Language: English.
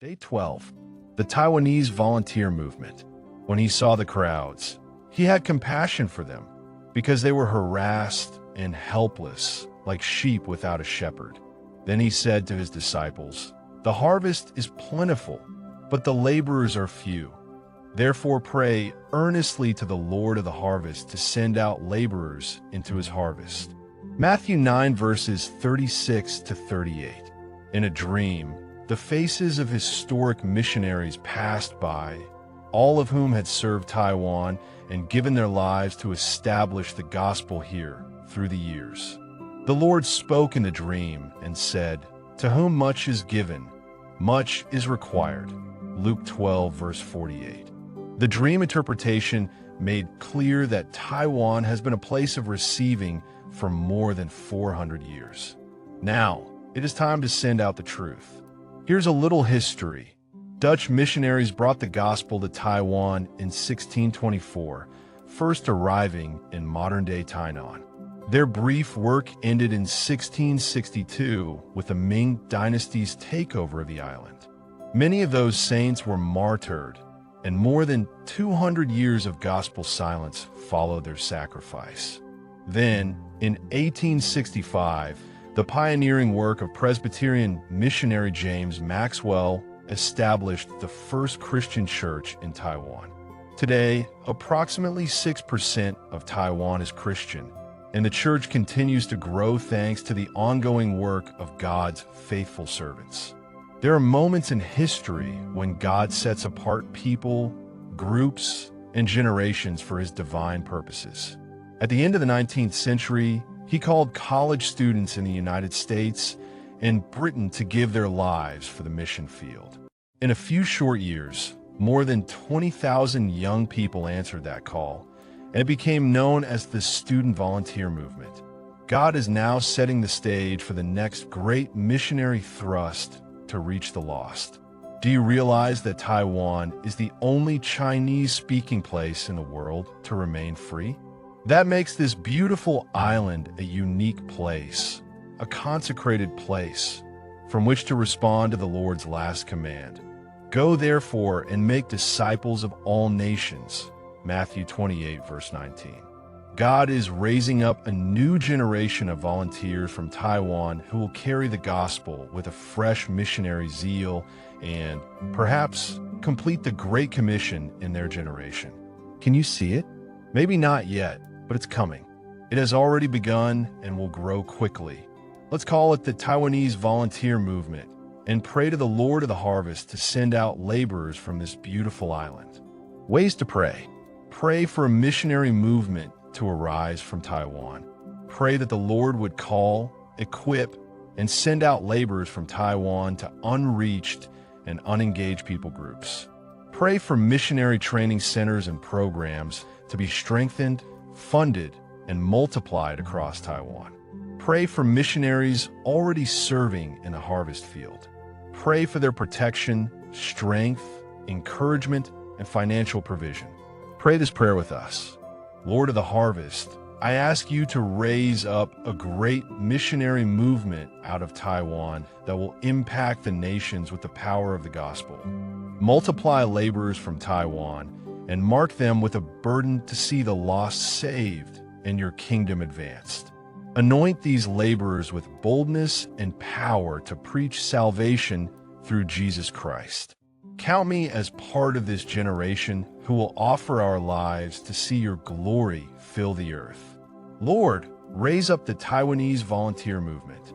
Day 12. The Taiwanese volunteer movement. When he saw the crowds, he had compassion for them because they were harassed and helpless like sheep without a shepherd. Then he said to his disciples, "The harvest is plentiful, but the laborers are few. Therefore pray earnestly to the Lord of the harvest to send out laborers into his harvest." Matthew 9 verses 36 to 38. In a dream, the faces of historic missionaries passed by, all of whom had served Taiwan and given their lives to establish the gospel here through the years. The Lord spoke in the dream and said, "To whom much is given, much is required." Luke 12 verse 48. The dream interpretation made clear that Taiwan has been a place of receiving for more than 400 years. Now, it is time to send out the truth. Here's a little history. Dutch missionaries brought the gospel to Taiwan in 1624, first arriving in modern-day Tainan. Their brief work ended in 1662 with the Ming dynasty's takeover of the island. Many of those saints were martyred, and more than 200 years of gospel silence followed their sacrifice. Then, in 1865, the pioneering work of Presbyterian missionary James Maxwell established the first Christian church in Taiwan. Today, approximately 6% of Taiwan is Christian, and the church continues to grow thanks to the ongoing work of God's faithful servants. There are moments in history when God sets apart people, groups, and generations for his divine purposes. At the end of the 19th century, he called college students in the United States and Britain to give their lives for the mission field. In a few short years, more than 20,000 young people answered that call, and it became known as the Student Volunteer Movement. God is now setting the stage for the next great missionary thrust to reach the lost. Do you realize that Taiwan is the only Chinese-speaking place in the world to remain free? That makes this beautiful island a unique place, a consecrated place, from which to respond to the Lord's last command. Go therefore and make disciples of all nations. Matthew 28 verse 19. God is raising up a new generation of volunteers from Taiwan who will carry the gospel with a fresh missionary zeal and, perhaps, complete the Great Commission in their generation. Can you see it? Maybe not yet, but it's coming. It has already begun and will grow quickly. Let's call it the Taiwanese volunteer movement and pray to the Lord of the harvest to send out laborers from this beautiful island. Ways to pray. Pray for a missionary movement to arise from Taiwan. Pray that the Lord would call, equip, and send out laborers from Taiwan to unreached and unengaged people groups. Pray for missionary training centers and programs to be strengthened, funded, and multiplied across Taiwan. Pray for missionaries already serving in the harvest field. Pray for their protection, strength, encouragement, and financial provision. Pray this prayer with us. Lord of the harvest, I ask you to raise up a great missionary movement out of Taiwan that will impact the nations with the power of the gospel. Multiply laborers from Taiwan and mark them with a burden to see the lost saved and your kingdom advanced. Anoint these laborers with boldness and power to preach salvation through Jesus Christ. Count me as part of this generation who will offer our lives to see your glory fill the earth. Lord, raise up the Taiwanese volunteer movement.